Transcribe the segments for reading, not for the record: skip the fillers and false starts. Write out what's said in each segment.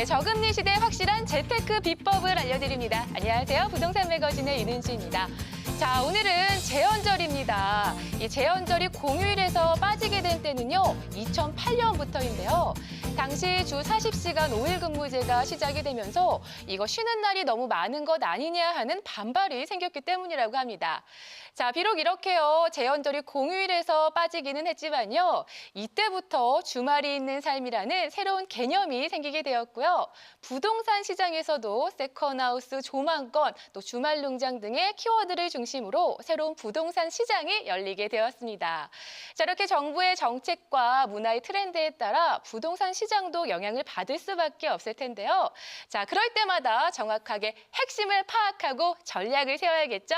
저금리 시대 확실한 재테크 비법을 알려드립니다. 안녕하세요. 부동산 매거진의 윤은지입니다. 자, 오늘은 재헌절입니다. 이 재헌절이 공휴일에서 빠지게 된 때는요, 2008년부터인데요. 당시 주 40시간 5일 근무제가 시작이 되면서 이거 쉬는 날이 너무 많은 것 아니냐 하는 반발이 생겼기 때문이라고 합니다. 자, 비록 이렇게요, 재헌절이 공휴일에서 빠지기는 했지만요, 이때부터 주말이 있는 삶이라는 새로운 개념이 생기게 되었고요. 부동산 시장에서도 세컨하우스, 조망권, 또 주말 농장 등의 키워드를 중심으로 새로운 부동산 시장이 열리게 되었습니다. 자, 이렇게 정부의 정책과 문화의 트렌드에 따라 부동산 시장도 영향을 받을 수밖에 없을 텐데요. 자, 그럴 때마다 정확하게 핵심을 파악하고 전략을 세워야겠죠.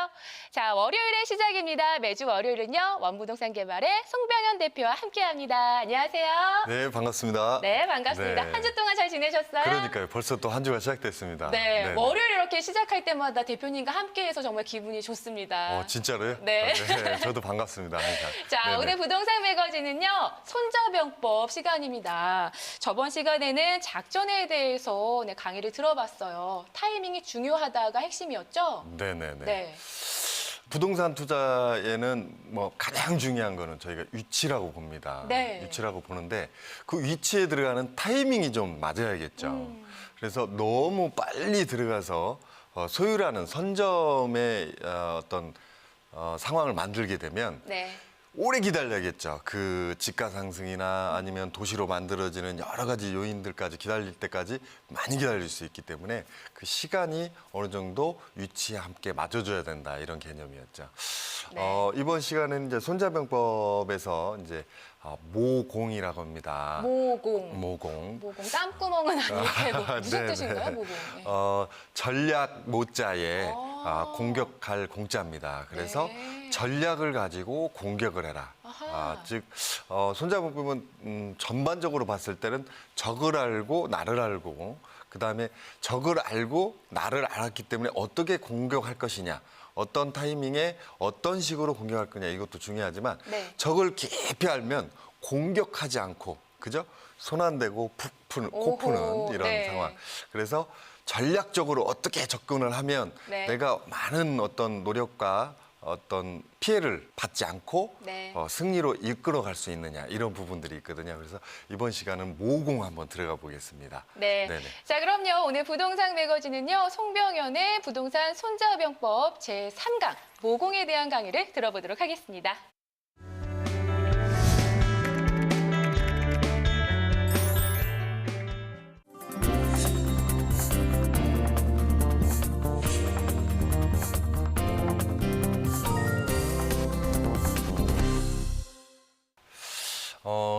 자, 월요일의 시작입니다. 매주 월요일은요, 원부동산 개발의 송병현 대표와 함께합니다. 안녕하세요. 네, 반갑습니다. 네, 반갑습니다. 네. 한 주 동안 잘 지내셨어요? 그러니까요. 벌써 또 한 주가 시작됐습니다. 네, 네네. 월요일 이렇게 시작할 때마다 대표님과 함께해서 정말 기분이 좋습니다. 진짜로요? 네. 네, 저도 반갑습니다. 항상. 자, 네네. 오늘 부동산 매거진은요, 손자병법 시간입니다. 저번 시간에는 작전에 대해서 강의를 들어봤어요. 타이밍이 중요하다가 핵심이었죠? 네네네. 네. 부동산 투자에는 뭐 가장 중요한 거는 저희가 위치라고 봅니다. 네. 위치라고 보는데 그 위치에 들어가는 타이밍이 좀 맞아야겠죠. 그래서 너무 빨리 들어가서 소유라는 선점의 어떤 상황을 만들게 되면 네. 오래 기다려야겠죠. 그 집가 상승이나 아니면 도시로 만들어지는 여러 가지 요인들까지 기다릴 때까지 많이 기다릴 수 있기 때문에 그 시간이 어느 정도 위치에 함께 맞춰줘야 된다, 이런 개념이었죠. 네. 이번 시간에는 이제 손자병법에서 이제 모공이라고 합니다. 모공. 모공. 모공. 땀구멍은 아니고 무슨 네네. 뜻인가요, 모공? 네. 전략 모자에 아. 공격할 공자입니다. 그래서 네. 전략을 가지고 공격을 해라. 아하. 즉 손자병법은 전반적으로 봤을 때는 적을 알고 나를 알고, 그다음에 적을 알고 나를 알았기 때문에 어떻게 공격할 것이냐, 어떤 타이밍에 어떤 식으로 공격할 거냐, 이것도 중요하지만 네. 적을 깊이 알면 공격하지 않고, 그죠? 손 안 대고 코 푸는 이런 네. 상황. 그래서 전략적으로 어떻게 접근을 하면 네. 내가 많은 어떤 노력과 어떤 피해를 받지 않고 네. 승리로 이끌어 갈 수 있느냐, 이런 부분들이 있거든요. 그래서 이번 시간은 모공 한번 들어가 보겠습니다. 네. 네네. 자, 그럼요. 오늘 부동산 매거진은요, 송병현의 부동산 손자병법 제3강 모공에 대한 강의를 들어보도록 하겠습니다.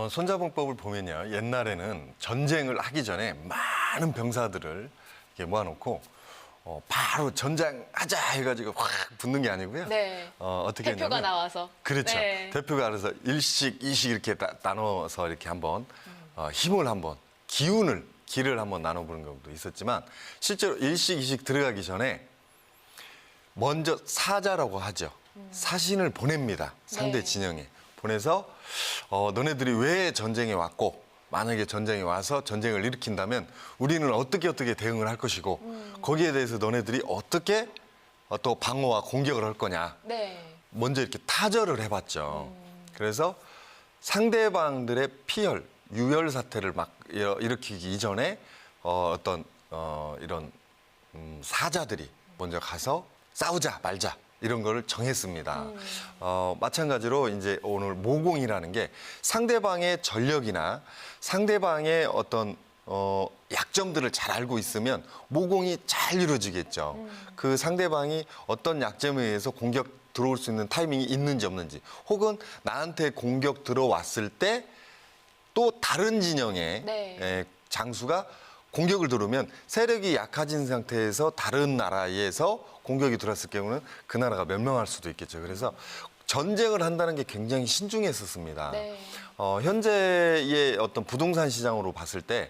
손자병법을 보면요, 옛날에는 전쟁을 하기 전에 많은 병사들을 이렇게 모아놓고 바로 전쟁하자 해가지고 확 붙는 게 아니고요. 네. 어떻게 대표가 했냐면, 나와서. 그렇죠. 네. 대표가 알아서 일식, 이식 이렇게 나눠서 이렇게 한번 힘을 한번, 기를 한번 나눠보는 경우도 있었지만, 실제로 일식, 이식 들어가기 전에 먼저 사자라고 하죠. 사신을 보냅니다. 상대 네. 진영에. 보내서 너네들이 왜 전쟁에 왔고, 만약에 전쟁에 와서 전쟁을 일으킨다면 우리는 어떻게 대응을 할 것이고, 거기에 대해서 너네들이 어떻게 또 방어와 공격을 할 거냐. 네. 먼저 이렇게 타절을 해봤죠. 그래서 상대방들의 피혈, 유혈 사태를 막 일으키기 이전에 이런 사자들이 먼저 가서 싸우자 말자, 이런 거를 정했습니다. 마찬가지로 이제 오늘 모공이라는 게 상대방의 전력이나 상대방의 어떤 약점들을 잘 알고 있으면 모공이 잘 이루어지겠죠. 그 상대방이 어떤 약점에 의해서 공격 들어올 수 있는 타이밍이 있는지 없는지, 혹은 나한테 공격 들어왔을 때 또 다른 진영의 네. 장수가 공격을 들어오면 세력이 약해진 상태에서 다른 나라에서 공격이 들어왔을 경우는 그 나라가 멸망할 수도 있겠죠. 그래서 전쟁을 한다는 게 굉장히 신중했었습니다. 네. 현재의 어떤 부동산 시장으로 봤을 때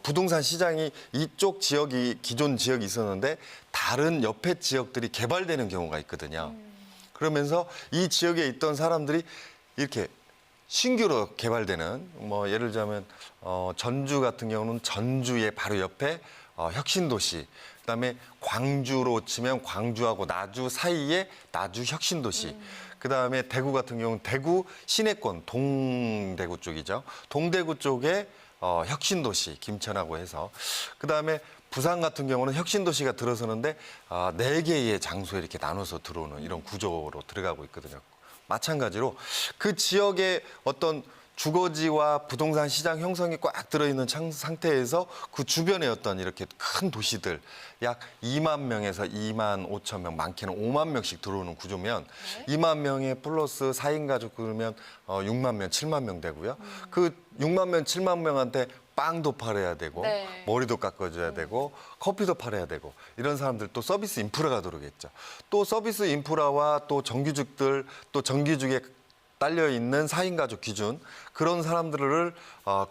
부동산 시장이 이쪽 지역이 기존 지역이 있었는데 다른 옆에 지역들이 개발되는 경우가 있거든요. 그러면서 이 지역에 있던 사람들이 이렇게 신규로 개발되는 뭐 예를 들자면 전주 같은 경우는 전주의 바로 옆에 혁신도시, 그다음에 광주로 치면 광주하고 나주 사이에 나주 혁신도시, 그다음에 대구 같은 경우는 대구 시내권 동대구 쪽이죠. 동대구 쪽에 혁신도시 김천하고 해서, 그다음에 부산 같은 경우는 혁신도시가 들어서는데 4개의 장소에 이렇게 나눠서 들어오는 이런 구조로 들어가고 있거든요. 마찬가지로 그 지역의 어떤 주거지와 부동산 시장 형성이 꽉 들어있는 상태에서 그 주변에 어떤 이렇게 큰 도시들 약 2만 명에서 2만 5천 명, 많게는 5만 명씩 들어오는 구조면 2만 명에 플러스 4인 가족 그러면 6만 명, 7만 명 되고요. 그 6만 명, 7만 명한테 빵도 팔아야 되고 네. 머리도 깎아줘야 되고 커피도 팔아야 되고 이런 사람들 또 서비스 인프라가 들어오겠죠. 또 서비스 인프라와 또 정규직들 또 정규직에 딸려 있는 4인 가족 기준 그런 사람들을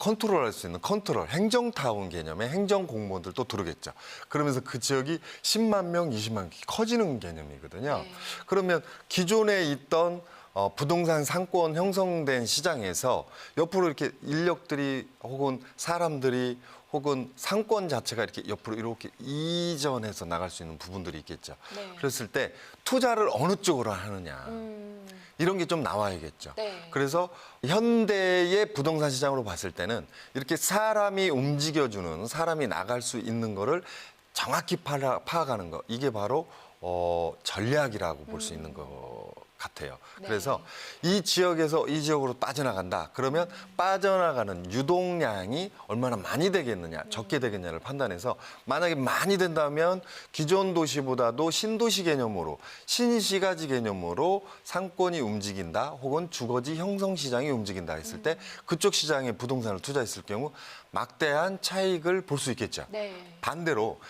컨트롤할 수 있는 컨트롤 행정타운 개념의 행정 공무원들도 들어오겠죠. 그러면서 그 지역이 10만 명, 20만 명 커지는 개념이거든요. 네. 그러면 기존에 있던 부동산 상권 형성된 시장에서 옆으로 이렇게 인력들이 혹은 사람들이 혹은 상권 자체가 이렇게 옆으로 이렇게 이전해서 나갈 수 있는 부분들이 있겠죠. 네. 그랬을 때 투자를 어느 쪽으로 하느냐. 이런 게 좀 나와야겠죠. 네. 그래서 현대의 부동산 시장으로 봤을 때는 이렇게 사람이 움직여주는 사람이 나갈 수 있는 거를 정확히 파악하는 거 이게 바로 전략이라고 볼 수 있는 것 같아요. 네. 그래서 이 지역에서 이 지역으로 빠져나간다. 그러면 빠져나가는 유동량이 얼마나 많이 되겠느냐, 적게 되겠냐를 판단해서 만약에 많이 된다면 기존 도시보다도 신도시 개념으로 신시가지 개념으로 상권이 움직인다 혹은 주거지 형성 시장이 움직인다 했을 때 그쪽 시장에 부동산을 투자했을 경우 막대한 차익을 볼 수 있겠죠. 네. 반대로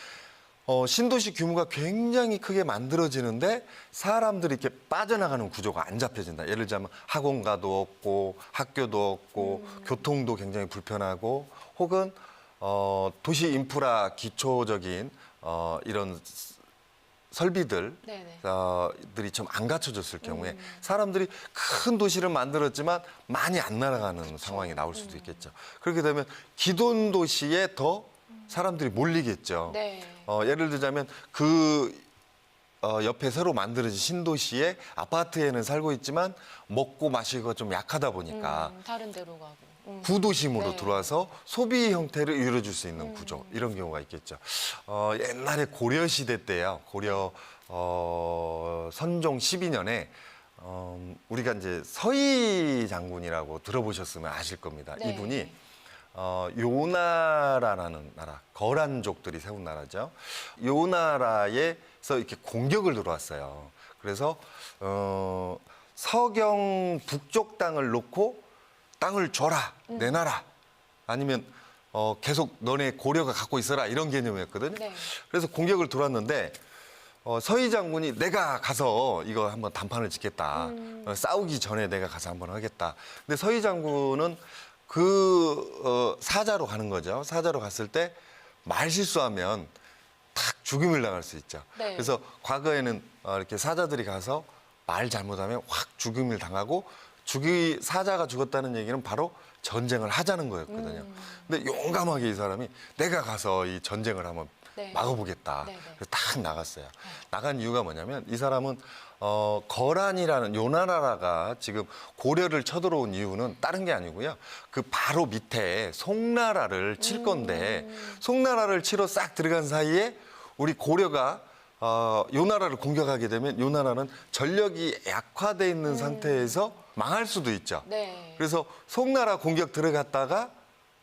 신도시 규모가 굉장히 크게 만들어지는데 사람들이 이렇게 빠져나가는 구조가 안 잡혀진다. 예를 들자면 학원가도 없고 학교도 없고 교통도 굉장히 불편하고 혹은 도시 인프라 기초적인 이런 설비들 네네. 들이 좀 안 갖춰졌을 경우에 사람들이 큰 도시를 만들었지만 많이 안 날아가는 상황이 나올 수도 있겠죠. 그렇게 되면 기존 도시에 더 사람들이 몰리겠죠. 네. 예를 들자면 그 옆에 새로 만들어진 신도시에 아파트에는 살고 있지만 먹고 마시기가 좀 약하다 보니까 다른 데로 가고. 구도심으로 네. 들어와서 소비 형태를 이루어줄 수 있는 구조 이런 경우가 있겠죠. 옛날에 고려 시대 때요. 고려 선종 12년에 우리가 이제 서희 장군이라고 들어보셨으면 아실 겁니다. 네. 이분이 요나라라는 나라, 거란족들이 세운 나라죠. 요나라에서 이렇게 공격을 들어왔어요. 그래서 서경 북쪽 땅을 놓고 땅을 줘라, 내놔라. 아니면 계속 너네 고려가 갖고 있어라 이런 개념이었거든요. 네. 그래서 공격을 들어왔는데 서희 장군이 내가 가서 이거 한번 단판을 짓겠다. 싸우기 전에 내가 가서 한번 하겠다. 근데 서희 장군은 그 사자로 가는 거죠. 사자로 갔을 때 말 실수하면 탁 죽임을 당할 수 있죠. 네. 그래서 과거에는 이렇게 사자들이 가서 말 잘못하면 확 죽임을 당하고 사자가 죽었다는 얘기는 바로 전쟁을 하자는 거였거든요. 근데 용감하게 이 사람이 내가 가서 이 전쟁을 한번 네. 막아보겠다. 네, 네. 그래서 딱 나갔어요. 나간 이유가 뭐냐면 이 사람은 거란이라는 요나라가 지금 고려를 쳐들어온 이유는 다른 게 아니고요. 그 바로 밑에 송나라를 칠 건데 송나라를 치러 싹 들어간 사이에 우리 고려가 요나라를 공격하게 되면 요나라는 전력이 약화돼 있는 상태에서 망할 수도 있죠. 네. 그래서 송나라 공격 들어갔다가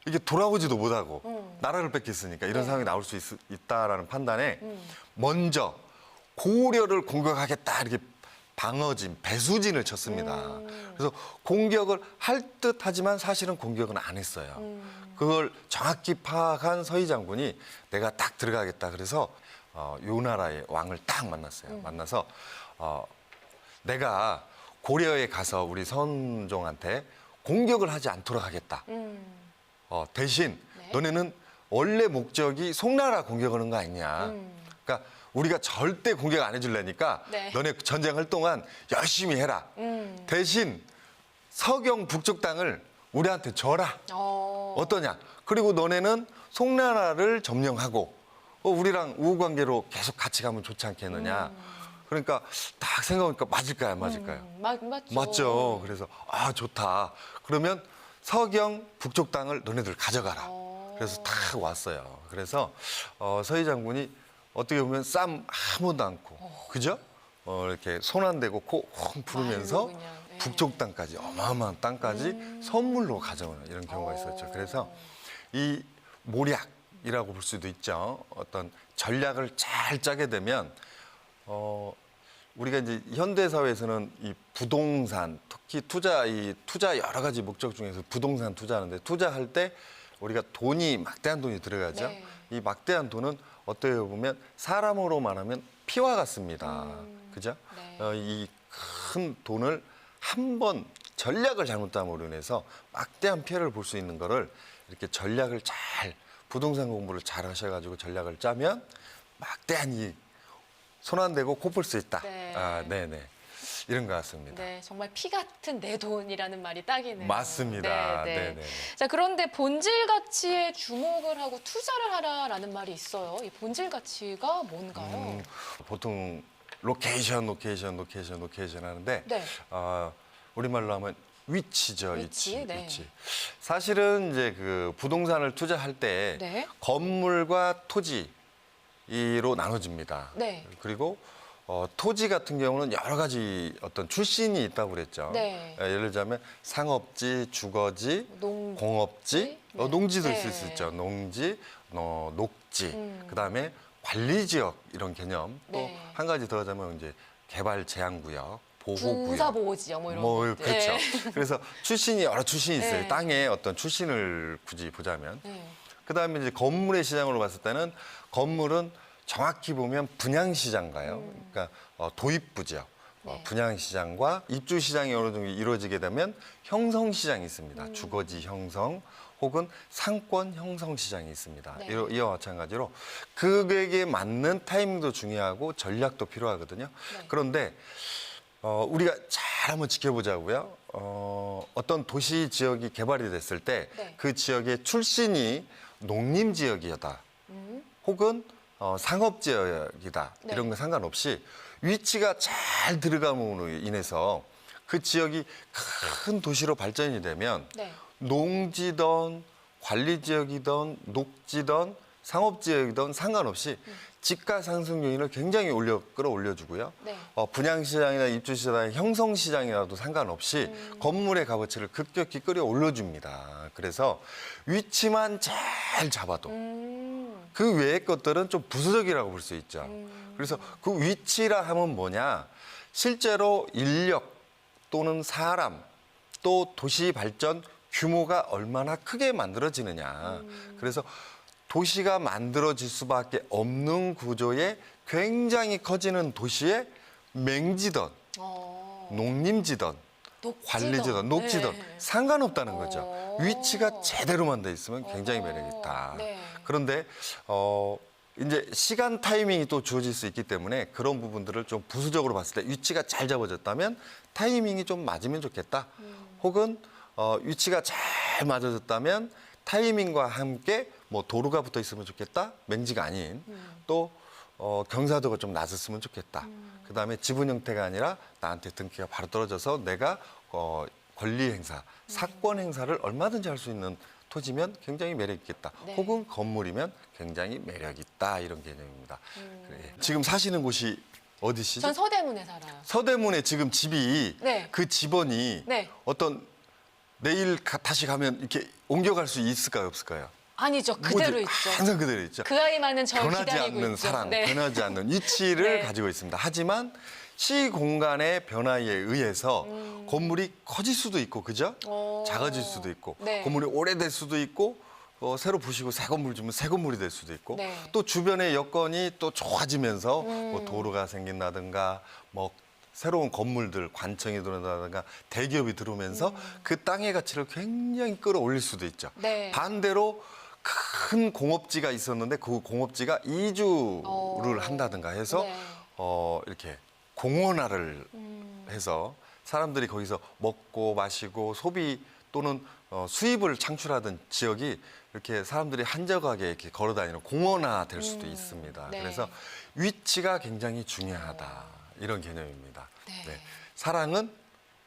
이게 돌아오지도 못하고 나라를 뺏겼으니까 이런 네. 상황이 나올 수 있다라는 판단에 먼저 고려를 공격하겠다 이렇게 방어진, 배수진을 쳤습니다. 그래서 공격을 할 듯하지만 사실은 공격은 안 했어요. 그걸 정확히 파악한 서희 장군이 내가 딱 들어가겠다 그래서 요나라의 왕을 딱 만났어요. 만나서 내가 고려에 가서 우리 선종한테 공격을 하지 않도록 하겠다. 대신 네. 너네는 원래 목적이 송나라 공격하는 거 아니냐. 그러니까 우리가 절대 공격 안 해줄래니까 네. 너네 전쟁할 동안 열심히 해라. 대신 서경 북쪽 땅을 우리한테 줘라. 어떠냐? 그리고 너네는 송나라를 점령하고 우리랑 우호 관계로 계속 같이 가면 좋지 않겠느냐. 그러니까 딱 생각해보니까 맞을까요, 안 맞을까요? 맞죠. 맞죠. 그래서 아 좋다. 그러면 서경 북쪽 땅을 너네들 가져가라. 그래서 탁 왔어요. 그래서 서희 장군이 어떻게 보면 쌈 한 번도 않고, 그죠? 이렇게 손 안 대고 코 콩 부르면서 말로 그냥, 예. 북쪽 땅까지 어마어마한 땅까지 선물로 가져오는 이런 경우가 있었죠. 그래서 이 모략이라고 볼 수도 있죠. 어떤 전략을 잘 짜게 되면 우리가 이제 현대 사회에서는 이 부동산, 특히 투자 여러 가지 목적 중에서 부동산 투자하는데 투자할 때 우리가 돈이 막대한 돈이 들어가죠. 네. 이 막대한 돈은 어떻게 보면 사람으로 말하면 피와 같습니다. 그죠? 네. 이 큰 돈을 한 번 전략을 잘못함으로 인해서 막대한 피해를 볼 수 있는 거를 이렇게 전략을 잘 부동산 공부를 잘 하셔가지고 전략을 짜면 막대한 이익 손 안 대고 코 풀 수 있다. 네. 네네. 이런 것 같습니다. 네, 정말 피 같은 내 돈이라는 말이 딱이네요. 맞습니다. 네, 네. 네네. 자, 그런데 본질 가치에 주목을 하고 투자를 하라라는 말이 있어요. 이 본질 가치가 뭔가요? 보통 로케이션 하는데 네. 우리말로 하면 위치죠. 위치, 네. 위치. 사실은 이제 그 부동산을 투자할 때 네. 건물과 토지로 나눠집니다. 네. 그리고 토지 같은 경우는 여러 가지 어떤 출신이 있다고 그랬죠. 네. 예를 들자면 상업지, 주거지, 농지? 공업지, 네. 농지도 네. 있을 수 있죠. 농지, 녹지, 음. 그다음에 관리 지역 이런 개념. 또 네. 한 가지 더 하자면 이제 개발 제한 구역, 보호 군사 구역. 보호 지역 뭐 이런 뭐 것들. 그렇죠. 네. 그래서 여러 출신이 있어요. 네. 땅에 어떤 출신을 굳이 보자면. 네. 그다음에 이제 건물의 시장으로 봤을 때는 건물은 정확히 보면 분양시장가요. 그러니까 도입부지역. 네. 분양시장과 입주시장이 어느 정도 이루어지게 되면 형성시장이 있습니다. 주거지 형성 혹은 상권 형성시장이 있습니다. 네. 이와 마찬가지로 그에게 맞는 타이밍도 중요하고 전략도 필요하거든요. 네. 그런데 우리가 잘 한번 지켜보자고요. 어떤 도시 지역이 개발이 됐을 때 네. 그 지역의 출신이 농림 지역이다. 혹은 상업 지역이다. 네. 이런 거 상관없이 위치가 잘 들어감으로 인해서 그 지역이 큰 도시로 발전이 되면 네. 농지든 관리 지역이든 녹지든 상업 지역이든 상관없이 집가 상승 요인을 굉장히 끌어올려주고요. 네. 분양시장이나 입주시장, 형성시장이라도 상관없이 건물의 값어치를 급격히 끌어올려줍니다. 그래서 위치만 잘 잡아도 그 외의 것들은 좀 부수적이라고 볼 수 있죠. 그래서 그 위치라 하면 뭐냐? 실제로 인력 또는 사람 또 도시 발전 규모가 얼마나 크게 만들어지느냐. 그래서 도시가 만들어질 수밖에 없는 구조의 굉장히 커지는 도시에 맹지든 농림지든 관리지든 녹지든 네. 상관없다는 거죠. 위치가 제대로만 돼 있으면 굉장히 매력 있다. 네. 그런데 이제 시간 타이밍이 또 주어질 수 있기 때문에 그런 부분들을 좀 부수적으로 봤을 때 위치가 잘 잡아졌다면 타이밍이 좀 맞으면 좋겠다. 혹은 위치가 잘 맞아졌다면 타이밍과 함께 뭐 도로가 붙어 있으면 좋겠다. 맹지가 아닌 또 경사도가 좀 낮았으면 좋겠다. 그다음에 지분 형태가 아니라 나한테 등기가 바로 떨어져서 내가 권리 행사, 사권 행사를 얼마든지 할 수 있는 토지면 굉장히 매력 있겠다. 네. 혹은 건물이면 굉장히 매력 있다. 이런 개념입니다. 그래. 지금 사시는 곳이 어디시죠? 전 서대문에 살아요. 서대문에 지금 집이 네. 그 집원이 네. 어떤 내일 다시 가면 이렇게 옮겨갈 수 있을까요, 없을까요? 아니죠. 그대로 뭐지? 있죠. 항상 그대로 있죠. 그 아이만은 저 변하지 기다리고 않는 있죠. 사랑, 네. 변하지 않는 위치를 네. 가지고 있습니다. 하지만 시 공간의 변화에 의해서 건물이 커질 수도 있고, 그죠? 작아질 수도 있고, 네. 건물이 오래될 수도 있고, 새로 부시고 새 건물 주면 새 건물이 될 수도 있고, 네. 또 주변의 여건이 또 좋아지면서 뭐 도로가 생긴다든가, 뭐 새로운 건물들, 관청이 들어온다든가, 대기업이 들어오면서 그 땅의 가치를 굉장히 끌어올릴 수도 있죠. 네. 반대로 큰 공업지가 있었는데 그 공업지가 이주를 한다든가 해서 네. 이렇게 공원화를 해서 사람들이 거기서 먹고 마시고 소비 또는 수입을 창출하던 지역이 이렇게 사람들이 한적하게 이렇게 걸어 다니는 공원화 될 수도 있습니다. 네. 그래서 위치가 굉장히 중요하다. 이런 개념입니다. 네. 네. 사랑은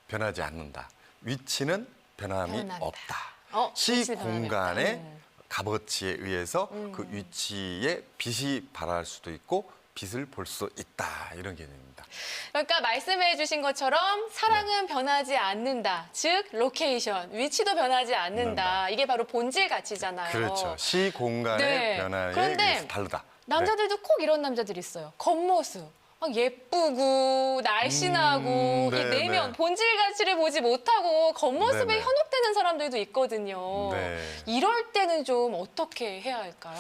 변하지 않는다. 위치는 변함이 변한다. 없다. 위치 시 변함이 공간의 없다. 값어치에 의해서 그 위치에 빛이 발할 수도 있고 빛을 볼 수 있다. 이런 개념입니다. 그러니까 말씀해 주신 것처럼 사랑은 변하지 않는다. 즉 로케이션, 위치도 변하지 않는다. 이게 바로 본질 가치잖아요. 그렇죠. 시 공간의 네. 변화에 그런데 의해서 다르다. 남자들도 꼭 이런 남자들이 있어요. 겉모습. 막 예쁘고 날씬하고 네, 이 내면 네. 본질 가치를 보지 못하고 겉모습에 네, 네. 현혹되는 사람들도 있거든요. 네. 이럴 때는 좀 어떻게 해야 할까요?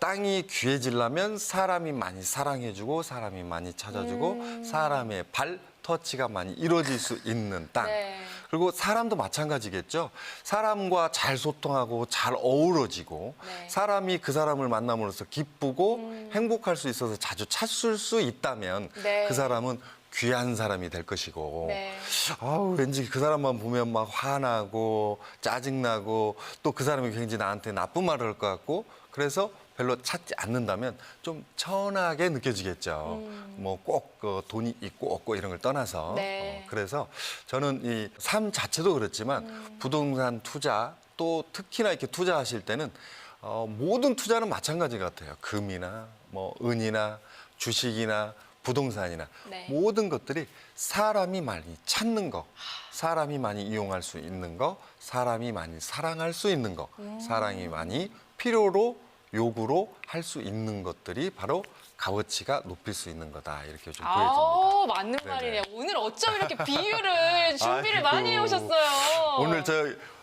땅이 귀해지려면 사람이 많이 사랑해주고 사람이 많이 찾아주고 사람의 발 터치가 많이 이루어질 수 있는 땅. 네. 그리고 사람도 마찬가지겠죠. 사람과 잘 소통하고 잘 어우러지고 네. 사람이 그 사람을 만남으로써 기쁘고 행복할 수 있어서 자주 찾을 수 있다면 네. 그 사람은 귀한 사람이 될 것이고 네. 아우 왠지 그 사람만 보면 막 화나고 짜증나고 또 그 사람이 굉장히 나한테 나쁜 말을 할 것 같고 그래서 별로 찾지 않는다면 좀 천하게 느껴지겠죠. 뭐 꼭 돈이 있고 없고 이런 걸 떠나서. 네. 그래서 저는 이 삶 자체도 그렇지만 부동산 투자 또 특히나 이렇게 투자하실 때는 모든 투자는 마찬가지 같아요. 금이나 뭐 은이나 주식이나 부동산이나 네. 모든 것들이 사람이 많이 찾는 거, 사람이 많이 이용할 수 있는 거, 사람이 많이 사랑할 수 있는 거, 사람이 많이 필요로 요구로 할 수 있는 것들이 바로 값어치가 높일 수 있는 거다 이렇게 좀 보여집니다. 아, 맞는 네네. 말이네요. 오늘 어쩜 이렇게 비유를 준비를 많이 아이고. 해오셨어요. 오늘 저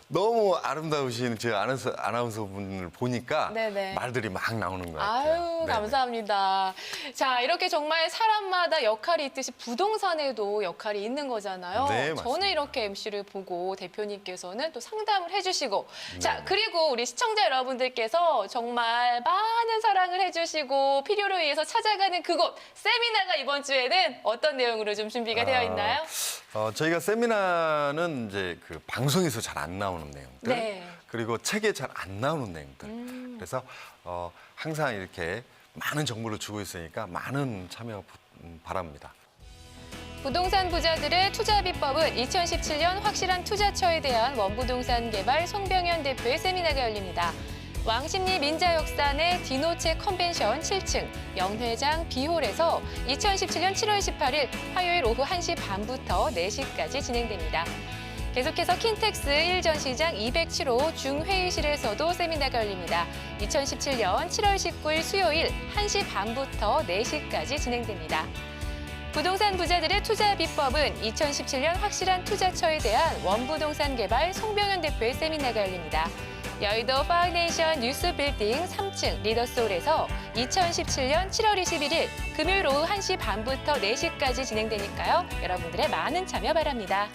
너무 아름다우신 저 아나운서 분을 보니까 네네. 말들이 막 나오는 것 같아요. 아유, 네네. 감사합니다. 자, 이렇게 정말 사람마다 역할이 있듯이 부동산에도 역할이 있는 거잖아요. 네, 맞습니다. 저는 이렇게 MC를 보고 대표님께서는 또 상담을 해주시고, 자, 네네. 그리고 우리 시청자 여러분들께서 정말 많은 사랑을 해주시고 필요로 의해서 찾아가는 그곳 세미나가 이번 주에는 어떤 내용으로 좀 준비가 되어 있나요? 저희가 세미나는 이제 그 방송에서 잘 안 나오는 내용들, 네. 그리고 책에 잘 안 나오는 내용들. 그래서 항상 이렇게 많은 정보를 주고 있으니까 많은 참여 바랍니다. 부동산 부자들의 투자 비법은 2017년 확실한 투자처에 대한 원부동산 개발 송병현 대표의 세미나가 열립니다. 왕십리 민자역산의 디노체 컨벤션 7층 영회장 B홀에서 2017년 7월 18일 화요일 오후 1시 반부터 4시까지 진행됩니다. 계속해서 킨텍스 1전시장 207호 중회의실에서도 세미나가 열립니다. 2017년 7월 19일 수요일 1시 반부터 4시까지 진행됩니다. 부동산 부자들의 투자 비법은 2017년 확실한 투자처에 대한 원부동산 개발 송병현 대표의 세미나가 열립니다. 여의도 파운데이션 뉴스 빌딩 3층 리더스홀에서 2017년 7월 21일 금요일 오후 1시 반부터 4시까지 진행되니까요. 여러분들의 많은 참여 바랍니다.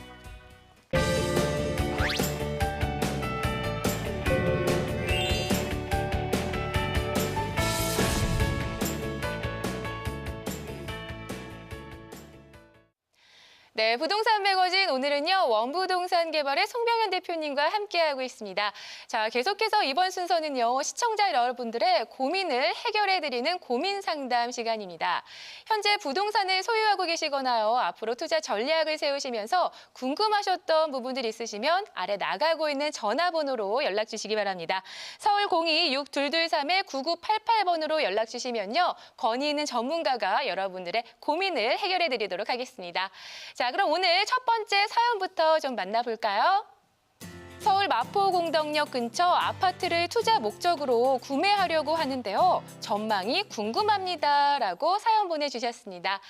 네, 부동산 매거진 오늘은요 원부동산 개발의 송병현 대표님과 함께하고 있습니다. 자, 계속해서 이번 순서는요 시청자 여러분들의 고민을 해결해드리는 고민 상담 시간입니다. 현재 부동산을 소유하고 계시거나요 앞으로 투자 전략을 세우시면서 궁금하셨던 부분들이 있으시면 아래 나가고 있는 전화번호로 연락 주시기 바랍니다. 서울 02-6223-9988번으로 연락 주시면요 권위 있는 전문가가 여러분들의 고민을 해결해드리도록 하겠습니다. 자, 그럼 오늘 첫 번째 사연부터 좀 만나볼까요? 서울 마포공덕역 근처 아파트를 투자 목적으로 구매하려고 하는데요. 전망이 궁금합니다라고 사연 보내주셨습니다.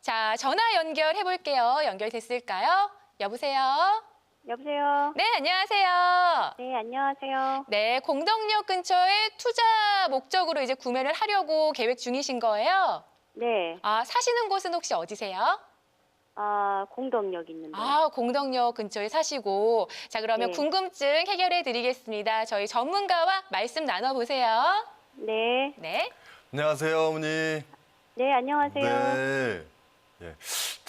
자, 전화 연결해볼게요. 연결됐을까요? 여보세요? 여보세요? 네, 안녕하세요. 네, 안녕하세요. 네, 공덕역 근처에 투자 목적으로 이제 구매를 하려고 계획 중이신 거예요? 네. 아, 사시는 곳은 혹시 어디세요? 공덕역 있는데. 아, 공덕역 근처에 사시고. 자, 그러면 네. 궁금증 해결해 드리겠습니다. 저희 전문가와 말씀 나눠보세요. 네. 네. 안녕하세요, 어머니. 네, 안녕하세요. 네. 예.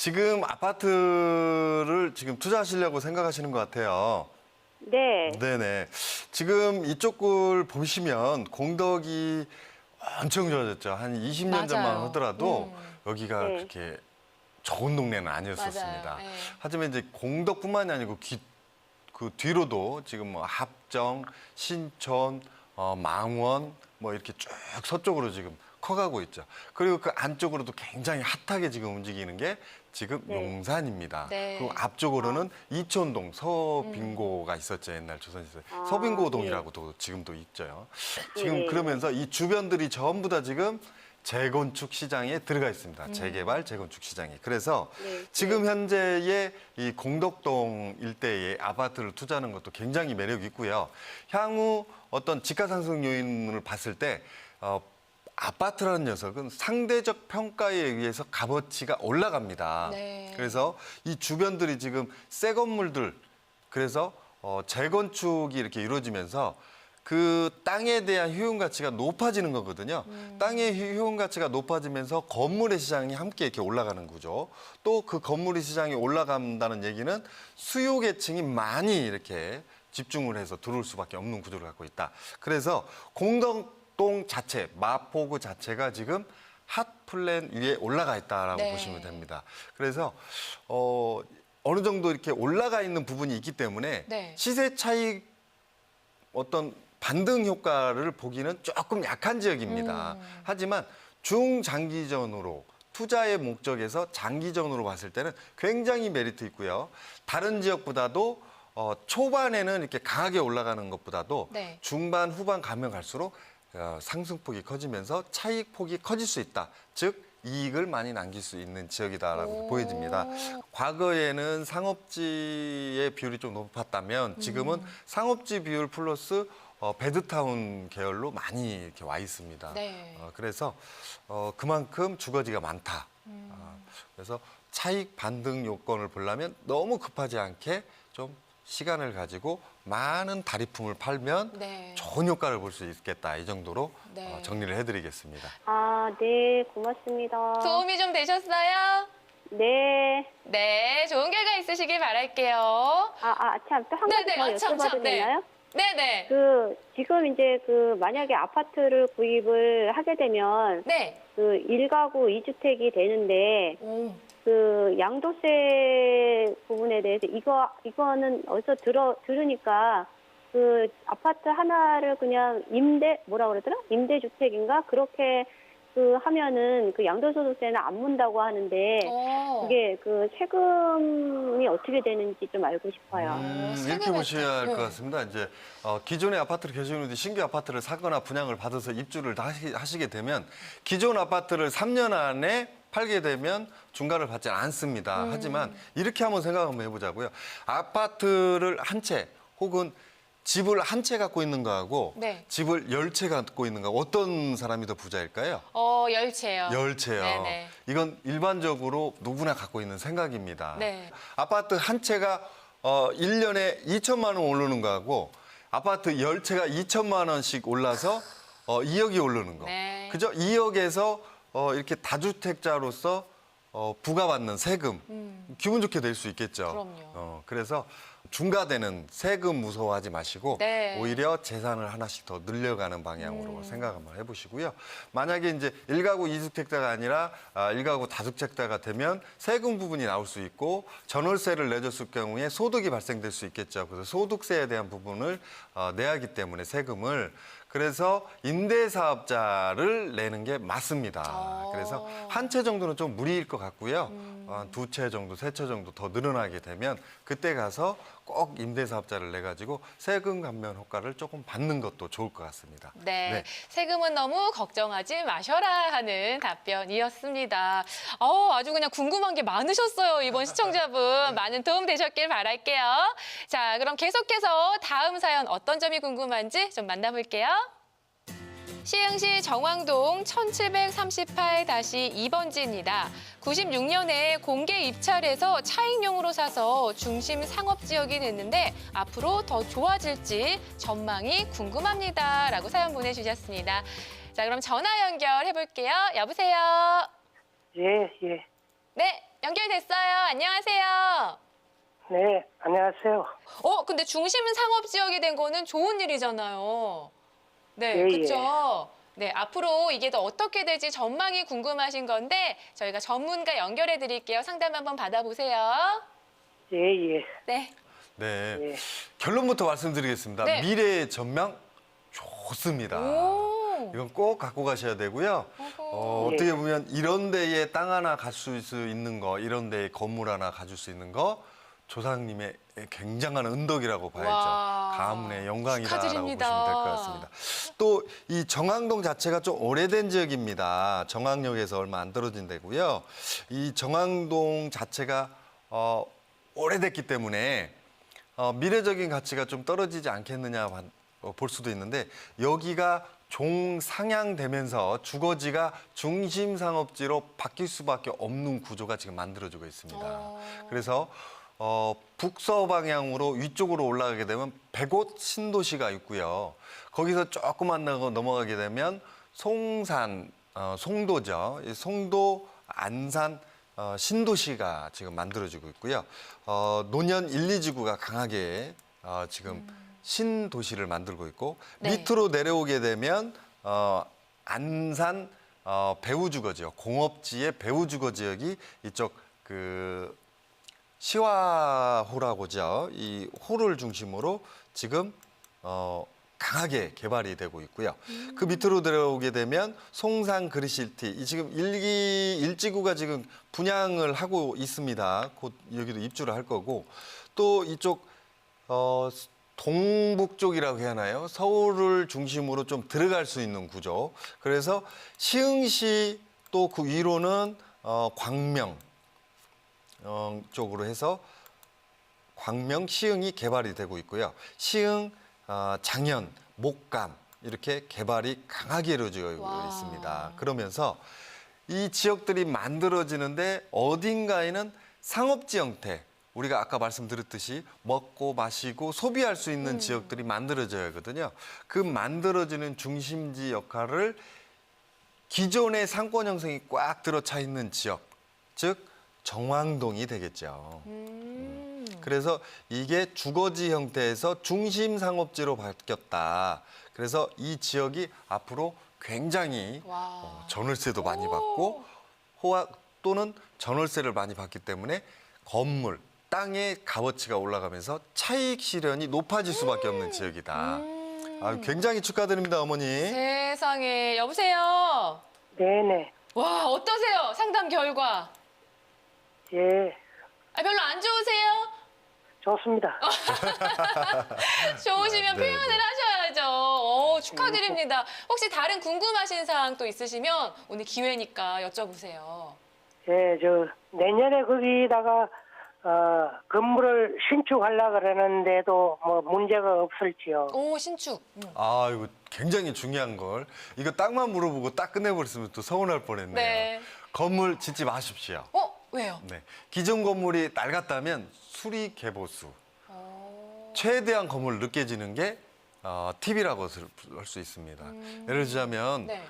지금 아파트를 지금 투자하시려고 생각하시는 것 같아요. 네. 네네. 지금 이쪽 굴 보시면 공덕이 엄청 좋아졌죠. 한 20년 전만 맞아요. 하더라도 여기가 네. 그렇게 좋은 동네는 아니었었습니다. 맞아요. 네. 하지만 이제 공덕뿐만이 아니고 그 뒤로도 지금 뭐 합정, 신촌, 망원 뭐 이렇게 쭉 서쪽으로 지금 커가고 있죠. 그리고 그 안쪽으로도 굉장히 핫하게 지금 움직이는 게 지금 네. 용산입니다. 네. 그리고 앞쪽으로는 이촌동 서빙고가 있었죠. 옛날 조선시대. 아, 서빙고동이라고도 지금도 있죠. 지금 네. 그러면서 이 주변들이 전부 다 지금 재건축 시장에 들어가 있습니다. 재개발, 재건축 시장에. 그래서 네. 지금 현재의 이 공덕동 일대에 아파트를 투자하는 것도 굉장히 매력이 있고요. 향후 어떤 집가 상승 요인을 봤을 때 아파트라는 녀석은 상대적 평가에 의해서 값어치가 올라갑니다. 네. 그래서 이 주변들이 지금 새 건물들, 그래서 재건축이 이렇게 이루어지면서 그 땅에 대한 효용 가치가 높아지는 거거든요. 땅의 효용 가치가 높아지면서 건물의 시장이 함께 이렇게 올라가는 구조. 또 그 건물의 시장이 올라간다는 얘기는 수요 계층이 많이 이렇게 집중을 해서 들어올 수밖에 없는 구조를 갖고 있다. 그래서 공덕동 자체, 마포구 자체가 지금 핫 플랜 위에 올라가 있다라고 네. 보시면 됩니다. 그래서 어느 정도 이렇게 올라가 있는 부분이 있기 때문에 네. 시세 차익 어떤 반등 효과를 보기는 조금 약한 지역입니다. 하지만 중장기전으로 투자의 목적에서 장기전으로 봤을 때는 굉장히 메리트 있고요. 다른 지역보다도 초반에는 이렇게 강하게 올라가는 것보다도 네. 중반, 후반 가면 갈수록 상승폭이 커지면서 차익폭이 커질 수 있다. 즉 이익을 많이 남길 수 있는 지역이다라고 오. 보여집니다. 과거에는 상업지의 비율이 좀 높았다면 지금은 상업지 비율 플러스 베드타운 계열로 많이 이렇게 와 있습니다. 네. 그래서 그만큼 주거지가 많다. 그래서 차익 반등 요건을 보려면 너무 급하지 않게 좀 시간을 가지고 많은 다리품을 팔면 네. 좋은 효과를 볼 수 있겠다. 이 정도로 네. 정리를 해드리겠습니다. 아, 네. 고맙습니다. 도움이 좀 되셨어요? 네. 네, 좋은 결과 있으시길 바랄게요. 참, 또 한 가지 더 여쭤봐도 되나요? 네네. 지금 이제 만약에 아파트를 구입을 하게 되면 네. 1가구 2주택이 되는데 오. 양도세 부분에 대해서 이거는 어디서 들으니까 아파트 하나를 그냥 뭐라 그러더라? 임대주택인가? 그렇게 하면은 양도소득세는 안 문다고 하는데 그게 세금이 어떻게 되는지 좀 알고 싶어요. 이렇게 보셔야 할 것 네. 같습니다. 이제 기존의 아파트를 계시는 분들이 신규 아파트를 사거나 분양을 받아서 입주를 다 하시게 되면 기존 아파트를 3년 안에 팔게 되면 중과를 받지 않습니다. 하지만 이렇게 한번 생각 한번 해보자고요. 아파트를 한 채 혹은 집을 한 채 갖고 있는 거하고 네. 집을 10채 갖고 있는 거 어떤 사람이 더 부자일까요? 열채요. 10채요. 네네. 이건 일반적으로 누구나 갖고 있는 생각입니다. 네. 아파트 한 채가 1년에 2천만 원 오르는 거하고 아파트 10채가 2천만 원씩 올라서 2억이 오르는 거. 네. 그죠? 2억에서 이렇게 다주택자로서 부과받는 세금 기분 좋게 낼 수 있겠죠. 그럼요. 그래서 중과되는 세금 무서워하지 마시고 네. 오히려 재산을 하나씩 더 늘려가는 방향으로 생각 한번 해보시고요. 만약에 이제 1가구 2주택자가 아니라 1가구 다주택자가 되면 세금 부분이 나올 수 있고 전월세를 내줬을 경우에 소득이 발생될 수 있겠죠. 그래서 소득세에 대한 부분을 내야 하기 때문에 세금을 그래서 임대사업자를 내는 게 맞습니다. 그래서 한 채 정도는 좀 무리일 것 같고요. 2채 정도, 3채 정도 더 늘어나게 되면 그때 가서 꼭 임대사업자를 내가지고 세금 감면 효과를 조금 받는 것도 좋을 것 같습니다. 네. 세금은 너무 걱정하지 마셔라 하는 답변이었습니다. 아주 그냥 궁금한 게 많으셨어요. 이번 시청자분. 많은 도움 되셨길 바랄게요. 자, 그럼 계속해서 다음 사연 어떤 점이 궁금한지 좀 만나볼게요. 시흥시 정왕동 1738-2번지입니다. 96년에 공개 입찰해서 차익용으로 사서 중심 상업지역이 됐는데 앞으로 더 좋아질지 전망이 궁금합니다. 라고 사연 보내주셨습니다. 자, 그럼 전화 연결해볼게요. 여보세요? 예, 예. 네, 연결됐어요. 안녕하세요. 네, 안녕하세요. 근데 중심 상업 지역이 된 거는 좋은 일이잖아요. 네, 예, 그렇죠. 네, 앞으로 이게 더 어떻게 될지 전망이 궁금하신 건데 저희가 전문가 연결해 드릴게요. 상담 한번 받아보세요. 예, 예. 네. 네. 예. 결론부터 말씀드리겠습니다. 네. 미래의 전망 좋습니다. 오. 이건 꼭 갖고 가셔야 되고요. 어떻게 보면 이런 데에 땅 하나 갖출 수 있는 거, 이런 데에 건물 하나 가질 수 있는 거 조상님의 굉장한 은덕이라고 봐야죠. 와. 가문의 영광이다라고 보시면 될 축하드립니다. 것 같습니다. 또 이 정왕동 자체가 좀 오래된 지역입니다. 정왕역에서 얼마 안 떨어진 데고요. 이 정왕동 자체가 오래됐기 때문에 미래적인 가치가 좀 떨어지지 않겠느냐 볼 수도 있는데 여기가 종상향되면서 주거지가 중심상업지로 바뀔 수밖에 없는 구조가 지금 만들어지고 있습니다. 그래서 북서 방향으로 위쪽으로 올라가게 되면 백옷 신도시가 있고요. 거기서 조금만 넘어가게 되면 송산, 송도죠. 이 송도, 안산, 신도시가 지금 만들어지고 있고요. 노년 1, 2지구가 강하게 지금 신도시를 만들고 있고 네. 밑으로 내려오게 되면 안산 배후주거 공업지의 배후주거 지역이 이쪽 그 시화호라고죠. 이 호를 중심으로 지금 강하게 개발이 되고 있고요. 그 밑으로 내려오게 되면 송산 그리실티, 이 지금 1지구가 지금 분양을 하고 있습니다. 곧 여기도 입주를 할 거고 또 이쪽 동북 쪽이라고 해야 하나요? 서울을 중심으로 좀 들어갈 수 있는 구조. 그래서 시흥시 또 그 위로는 광명 쪽으로 해서 광명, 시흥이 개발이 되고 있고요. 시흥, 장현, 목감 이렇게 개발이 강하게 이루어지고 와. 있습니다. 그러면서 이 지역들이 만들어지는데 어딘가에는 상업지 형태, 우리가 아까 말씀드렸듯이 먹고 마시고 소비할 수 있는 지역들이 만들어져야 하거든요. 그 만들어지는 중심지 역할을 기존의 상권 형성이 꽉 들어차 있는 지역, 즉 정왕동이 되겠죠. 그래서 이게 주거지 형태에서 중심 상업지로 바뀌었다. 그래서 이 지역이 앞으로 굉장히 와. 전월세도 많이 받고 또는 전월세를 많이 받기 때문에 건물, 땅의 값어치가 올라가면서 차익 실현이 높아질 수밖에 없는 지역이다. 굉장히 축하드립니다, 어머니. 세상에. 여보세요. 네네. 와, 어떠세요? 상담 결과. 예, 별로 안 좋으세요? 좋습니다. 좋으시면 네, 표현을 네. 하셔야죠. 축하드립니다. 혹시 다른 궁금하신 사항 또 있으시면 오늘 기회니까 여쭤보세요. 예, 내년에 거기다가, 건물을 신축하려고 그러는데도 뭐 문제가 없을지요. 오, 신축. 이거 굉장히 중요한 걸. 이거 딱만 물어보고 딱 끝내버렸으면 또 서운할 뻔했네요. 네. 건물 짓지 마십시오. 왜요? 네. 기존 건물이 낡았다면 수리 개보수. 최대한 건물을 늦게 지는 게 팁이라고 할 수 있습니다. 예를 들자면 네.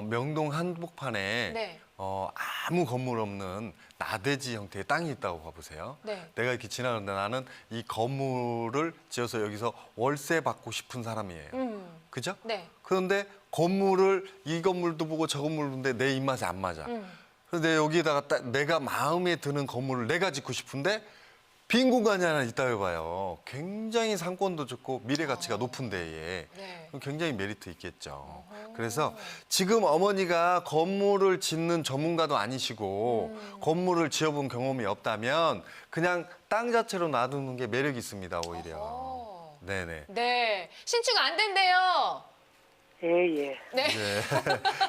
명동 한복판에 네. 아무 건물 없는 나대지 형태의 땅이 있다고 봐보세요. 네. 내가 이렇게 지나가는데 나는 이 건물을 지어서 여기서 월세 받고 싶은 사람이에요. 그죠? 네. 그런데 이 건물도 보고 저 건물도 보는데 내 입맛에 안 맞아. 그런데 여기에다가 내가 마음에 드는 건물을 내가 짓고 싶은데 빈 공간이 하나 있다 해봐요. 굉장히 상권도 좋고 미래 가치가 높은 데에 네. 굉장히 메리트 있겠죠. 그래서 지금 어머니가 건물을 짓는 전문가도 아니시고 건물을 지어본 경험이 없다면 그냥 땅 자체로 놔두는 게 매력이 있습니다, 오히려. 네네. 네. 신축 안 된대요. 예, 예. 네. 네.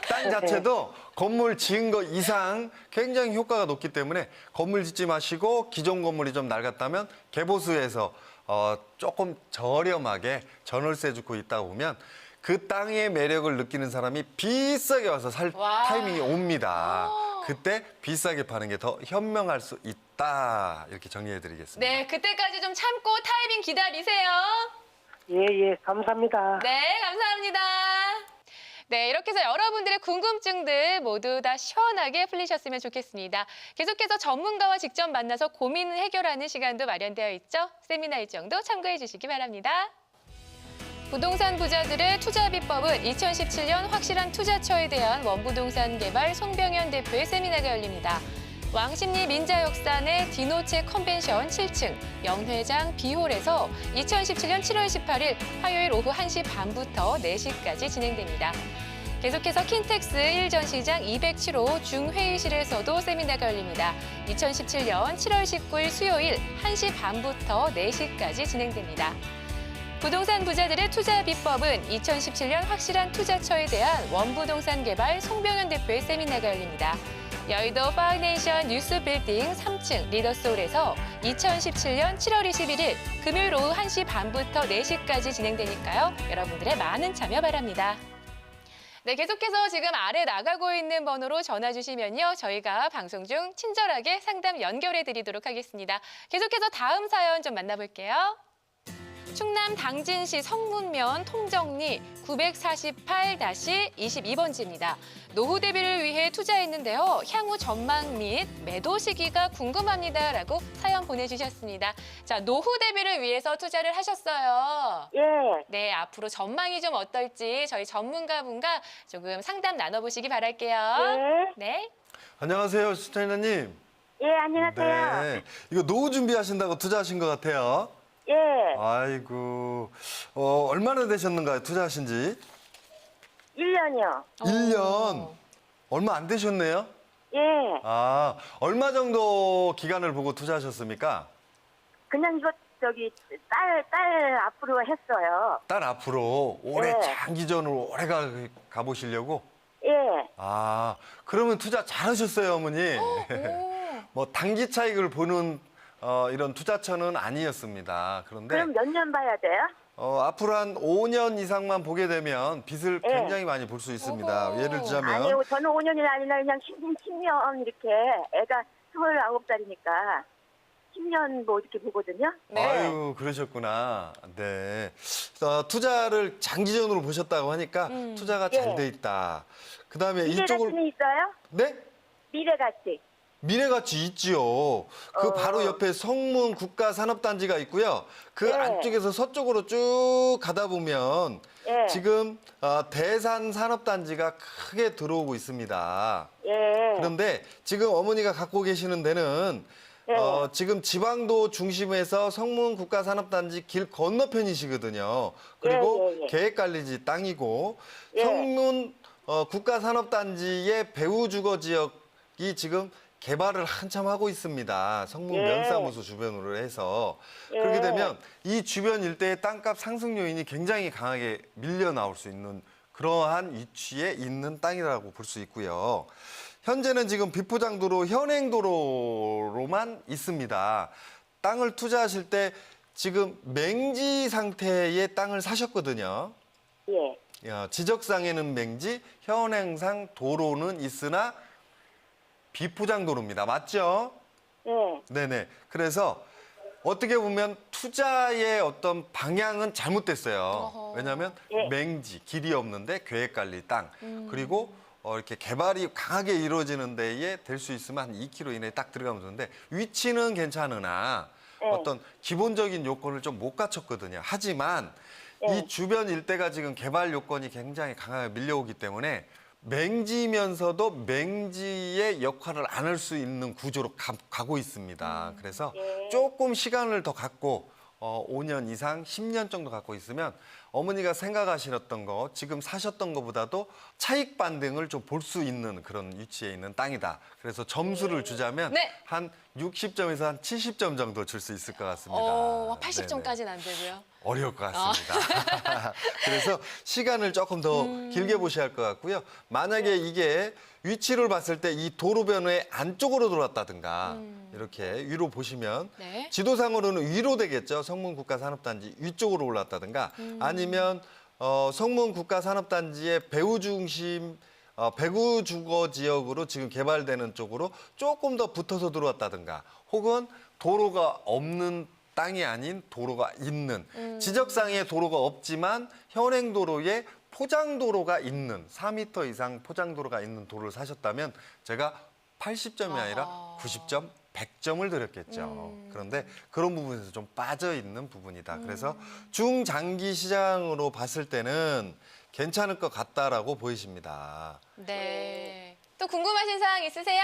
땅 자체도 건물 지은 거 이상 굉장히 효과가 높기 때문에 건물 짓지 마시고 기존 건물이 좀 낡았다면 개보수에서 조금 저렴하게 전월세 주고 있다 보면 그 땅의 매력을 느끼는 사람이 비싸게 와서 살 와. 타이밍이 옵니다. 그때 비싸게 파는 게 더 현명할 수 있다. 이렇게 정리해드리겠습니다. 네, 그때까지 좀 참고 타이밍 기다리세요. 예, 예. 감사합니다. 네, 감사합니다. 네, 이렇게 해서 여러분들의 궁금증들 모두 다 시원하게 풀리셨으면 좋겠습니다. 계속해서 전문가와 직접 만나서 고민을 해결하는 시간도 마련되어 있죠. 세미나 일정도 참고해 주시기 바랍니다. 부동산 부자들의 투자 비법은 2017년 확실한 투자처에 대한 원부동산 개발 송병현 대표의 세미나가 열립니다. 왕십리 민자역산의 디노체 컨벤션 7층 연회장 B홀에서 2017년 7월 18일 화요일 오후 1시 반부터 4시까지 진행됩니다. 계속해서 킨텍스 1전시장 207호 중회의실에서도 세미나가 열립니다. 2017년 7월 19일 수요일 1시 반부터 4시까지 진행됩니다. 부동산 부자들의 투자 비법은 2017년 확실한 투자처에 대한 원부동산 개발 송병현 대표의 세미나가 열립니다. 여의도 파우네이션 뉴스 빌딩 3층 리더스홀에서 2017년 7월 21일 금요일 오후 1시 반부터 4시까지 진행되니까요. 여러분들의 많은 참여 바랍니다. 네, 계속해서 지금 아래 나가고 있는 번호로 전화 주시면요. 저희가 방송 중 친절하게 상담 연결해 드리도록 하겠습니다. 계속해서 다음 사연 좀 만나볼게요. 충남 당진시 성문면 통정리 948-22번지입니다. 노후 대비를 위해 투자했는데요. 향후 전망 및 매도 시기가 궁금합니다라고 사연 보내주셨습니다. 자, 노후 대비를 위해서 투자를 하셨어요. 예. 네, 앞으로 전망이 좀 어떨지 저희 전문가분과 조금 상담 나눠보시기 바랄게요. 예. 네. 안녕하세요, 시청자님. 예, 안녕하세요. 네. 이거 노후 준비하신다고 투자하신 것 같아요. 예. 아이고, 얼마나 되셨는가요, 투자하신 지? 1년이요. 1년. 얼마 안 되셨네요? 예. 아, 얼마 정도 기간을 보고 투자하셨습니까? 그냥 이거 딸 앞으로 했어요. 딸 앞으로 오래 네. 장기전으로 오래 가보시려고? 예. 아, 그러면 투자 잘하셨어요, 어머니. 오. 뭐 단기 차익을 보는 이런 투자처는 아니었습니다. 그런데 그럼 몇 년 봐야 돼요? 앞으로 한 5년 이상만 보게 되면 빚을 네. 굉장히 많이 볼 수 있습니다. 어허. 예를 들자면 아니요, 저는 5년이 아니라 그냥 10년 이렇게 애가 29살이니까 10년 뭐 이렇게 보거든요. 네. 아유, 그러셨구나. 네. 투자를 장기전으로 보셨다고 하니까 투자가 잘 예. 돼 있다. 그다음에 이쪽을 미래가치는 있어요? 네? 미래가치. 미래가치 있지요. 그 바로 옆에 성문 국가산업단지가 있고요. 그 네. 안쪽에서 서쪽으로 쭉 가다 보면 예. 지금 대산 산업단지가 크게 들어오고 있습니다. 예. 그런데 지금 어머니가 갖고 계시는 데는 네. 지금 지방도 중심에서 성문 국가산업단지 길 건너편이시거든요. 그리고 예, 예, 예. 계획관리지 땅이고 예. 성문 국가산업단지의 배후주거 지역이 지금 개발을 한참 하고 있습니다. 성문 예. 면사무소 주변으로 해서 예. 그렇게 되면 이 주변 일대의 땅값 상승 요인이 굉장히 강하게 밀려 나올 수 있는 그러한 위치에 있는 땅이라고 볼 수 있고요. 현재는 지금 비포장도로 현행도로로만 있습니다. 땅을 투자하실 때 지금 맹지 상태의 땅을 사셨거든요. 예. 지적상에는 맹지, 현행상 도로는 있으나 비포장도로입니다. 맞죠? 예. 네네. 그래서 어떻게 보면 투자의 어떤 방향은 잘못됐어요. 어허. 왜냐하면 예. 맹지, 길이 없는데 계획관리 땅, 그리고 이렇게 개발이 강하게 이루어지는 데에 될 수 있으면 한 2km 이내에 딱 들어가면 되는데 위치는 괜찮으나 네. 어떤 기본적인 요건을 좀 못 갖췄거든요. 하지만 네. 이 주변 일대가 지금 개발 요건이 굉장히 강하게 밀려오기 때문에 맹지면서도 맹지의 역할을 안 할 수 있는 구조로 가고 있습니다. 그래서 네. 조금 시간을 더 갖고 5년 이상, 10년 정도 갖고 있으면 어머니가 생각하셨던 거, 지금 사셨던 것보다도 차익 반등을 좀 볼 수 있는 그런 위치에 있는 땅이다. 그래서 점수를 주자면 네. 한 60점에서 한 70점 정도 줄 수 있을 것 같습니다. 80점까지는 안 되고요. 어려울 것 같습니다. 그래서 시간을 조금 더 길게 보셔야 할 것 같고요. 만약에 이게 위치를 봤을 때 이 도로변의 안쪽으로 들어왔다든가 이렇게 위로 보시면 네. 지도상으로는 위로 되겠죠. 성문국가산업단지 위쪽으로 올랐다든가 아니면 성문국가산업단지의 배후 중심 배구 주거 지역으로 지금 개발되는 쪽으로 조금 더 붙어서 들어왔다든가 혹은 도로가 없는 땅이 아닌 도로가 있는 지적상의 도로가 없지만 현행 도로에 포장도로가 있는 4m 이상 포장도로가 있는 도로를 사셨다면 제가 80점이 아니라 아하. 90점, 100점을 드렸겠죠. 그런데 그런 부분에서 좀 빠져 있는 부분이다. 그래서 중장기 시장으로 봤을 때는 괜찮을 것 같다라고 보이십니다. 네. 또 궁금하신 사항 있으세요?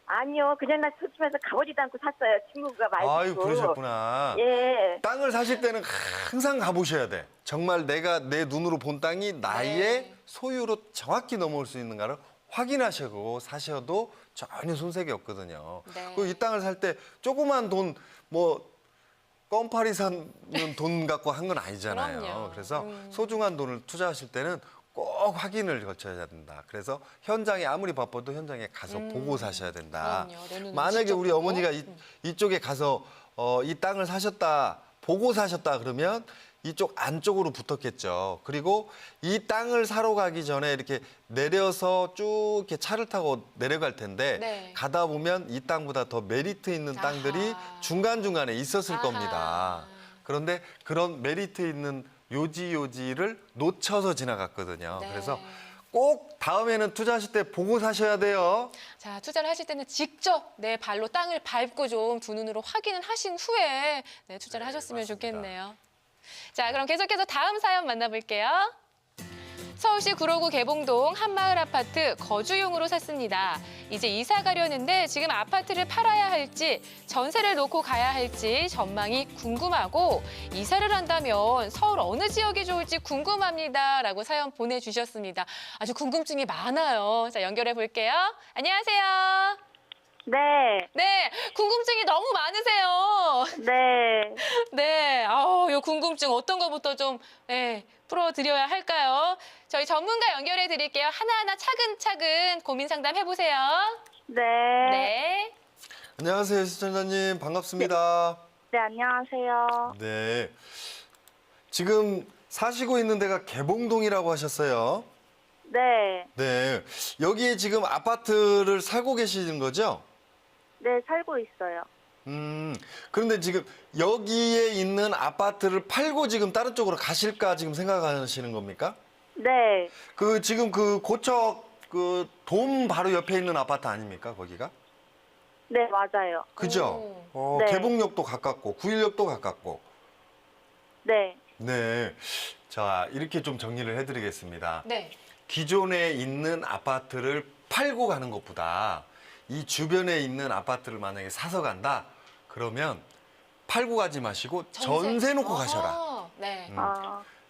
아니요, 그냥 나 솔직해서 가보지도 않고 샀어요. 친구가 말고. 아유, 그러셨구나. 예. 땅을 사실 때는 항상 가보셔야 돼. 정말 내가 내 눈으로 본 땅이 나의 네. 소유로 정확히 넘어올 수 있는가를 확인하시고 사셔도 전혀 손색이 없거든요. 네. 그리고 이 땅을 살 때 조그만 돈, 뭐 껌파리 사는 돈 갖고 한 건 아니잖아요. 그럼요. 그래서 소중한 돈을 투자하실 때는 꼭 확인을 거쳐야 된다. 그래서 현장에 아무리 바빠도 현장에 가서 보고 사셔야 된다. 그럼요. 내 눈으로 만약에 직접 우리 보고. 어머니가 이쪽에 가서 이 땅을 사셨다, 보고 사셨다 그러면 이쪽 안쪽으로 붙었겠죠. 그리고 이 땅을 사러 가기 전에 이렇게 내려서 쭉 이렇게 차를 타고 내려갈 텐데 네. 가다 보면 이 땅보다 더 메리트 있는 땅들이 아하. 중간중간에 있었을 아하. 겁니다. 그런데 그런 메리트 있는 요지를 놓쳐서 지나갔거든요. 네. 그래서 꼭 다음에는 투자하실 때 보고 사셔야 돼요. 자, 투자를 하실 때는 직접 내 발로 땅을 밟고 좀 두 눈으로 확인을 하신 후에 네, 투자를 하셨으면 맞습니다. 좋겠네요. 자, 그럼 계속해서 다음 사연 만나볼게요. 서울시 구로구 개봉동 한마을 아파트 거주용으로 샀습니다. 이제 이사 가려는데 지금 아파트를 팔아야 할지 전세를 놓고 가야 할지 전망이 궁금하고 이사를 한다면 서울 어느 지역이 좋을지 궁금합니다라고 사연 보내주셨습니다. 아주 궁금증이 많아요. 자, 연결해 볼게요. 안녕하세요. 네. 네, 궁금증이 너무 많으세요. 네. 네, 요 궁금증 어떤 거부터 좀 풀어드려야 할까요? 저희 전문가 연결해 드릴게요. 하나하나 차근차근 고민 상담 해보세요. 네. 네. 안녕하세요, 시청자님. 반갑습니다. 네, 안녕하세요. 네. 지금 사시고 있는 데가 개봉동이라고 하셨어요. 네. 네. 여기에 지금 아파트를 살고 계시는 거죠? 네, 살고 있어요. 그런데 지금 여기에 있는 아파트를 팔고 지금 다른 쪽으로 가실까 지금 생각하시는 겁니까? 네. 지금 고척 돔 바로 옆에 있는 아파트 아닙니까? 거기가? 네, 맞아요. 그죠? 네. 개봉역도 가깝고 구일역도 가깝고. 네. 네. 자, 이렇게 좀 정리를 해드리겠습니다. 네. 기존에 있는 아파트를 팔고 가는 것보다 이 주변에 있는 아파트를 만약에 사서 간다 그러면 팔고 가지 마시고 전세 놓고 가셔라. 네.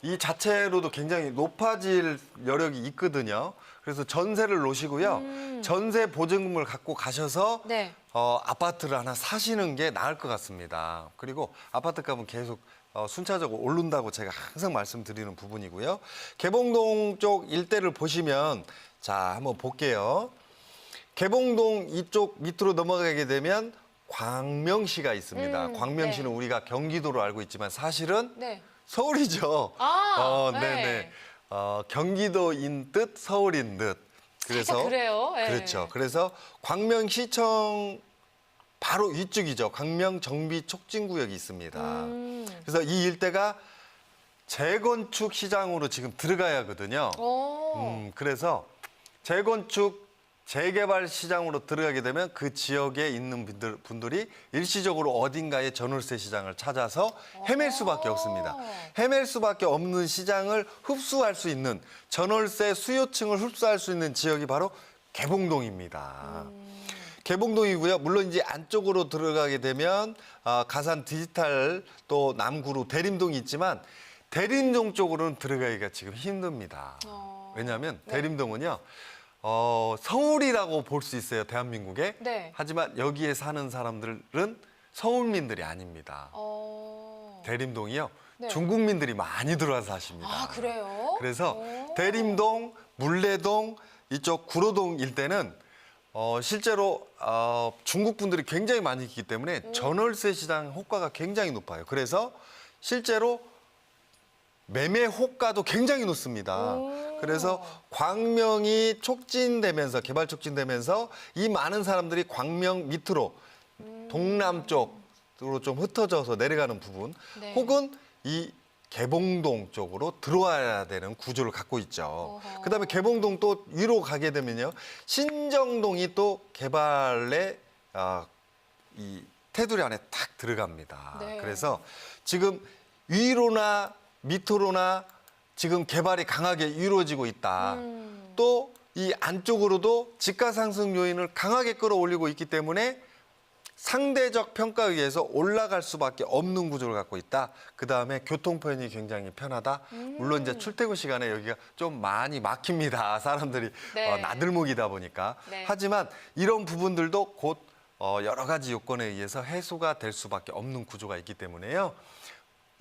이 자체로도 굉장히 높아질 여력이 있거든요. 그래서 전세를 놓으시고요. 전세 보증금을 갖고 가셔서 네. 아파트를 하나 사시는 게 나을 것 같습니다. 그리고 아파트 값은 계속 순차적으로 오른다고 제가 항상 말씀드리는 부분이고요. 개봉동 쪽 일대를 보시면 자, 한번 볼게요. 개봉동 이쪽 밑으로 넘어가게 되면 광명시가 있습니다. 광명시는 네. 우리가 경기도로 알고 있지만 사실은 네. 서울이죠. 네. 네네. 경기도인 듯 서울인 듯. 살짝 그래요. 네. 그렇죠. 그래서 광명시청 바로 위쪽이죠. 광명 정비 촉진구역이 있습니다. 그래서 이 일대가 재건축 시장으로 지금 들어가야 하거든요. 그래서 재건축 재개발 시장으로 들어가게 되면 그 지역에 있는 분들이 일시적으로 어딘가에 전월세 시장을 찾아서 헤맬 수밖에 없습니다. 헤맬 수밖에 없는 시장을 흡수할 수 있는 전월세 수요층을 흡수할 수 있는 지역이 바로 개봉동입니다. 개봉동이고요. 물론 이제 안쪽으로 들어가게 되면 가산 디지털 또 남구로 대림동이 있지만 대림동 쪽으로는 들어가기가 지금 힘듭니다. 왜냐하면 대림동은요. 서울이라고 볼 수 있어요, 대한민국에. 네. 하지만 여기에 사는 사람들은 서울민들이 아닙니다. 대림동이요. 네. 중국민들이 많이 들어와서 사십니다. 아, 그래요? 그래서 대림동, 물레동, 이쪽 구로동 일대는 실제로 중국 분들이 굉장히 많이 있기 때문에 전월세 시장 호가가 굉장히 높아요. 그래서 실제로 매매 호가도 굉장히 높습니다. 그래서 광명이 촉진되면서 개발 촉진되면서 이 많은 사람들이 광명 밑으로 동남쪽으로 좀 흩어져서 내려가는 부분 네. 혹은 이 개봉동 쪽으로 들어와야 되는 구조를 갖고 있죠. 그다음에 개봉동 또 위로 가게 되면요. 신정동이 또 개발의 이 테두리 안에 탁 들어갑니다. 네. 그래서 지금 위로나 밑으로나 지금 개발이 강하게 이루어지고 있다. 또 이 안쪽으로도 집가 상승 요인을 강하게 끌어올리고 있기 때문에 상대적 평가에 의해서 올라갈 수밖에 없는 구조를 갖고 있다. 그다음에 교통편이 굉장히 편하다. 물론 이제 출퇴근 시간에 여기가 좀 많이 막힙니다. 사람들이 네. 나들목이다 보니까. 네. 하지만 이런 부분들도 곧 여러 가지 요건에 의해서 해소가 될 수밖에 없는 구조가 있기 때문에요.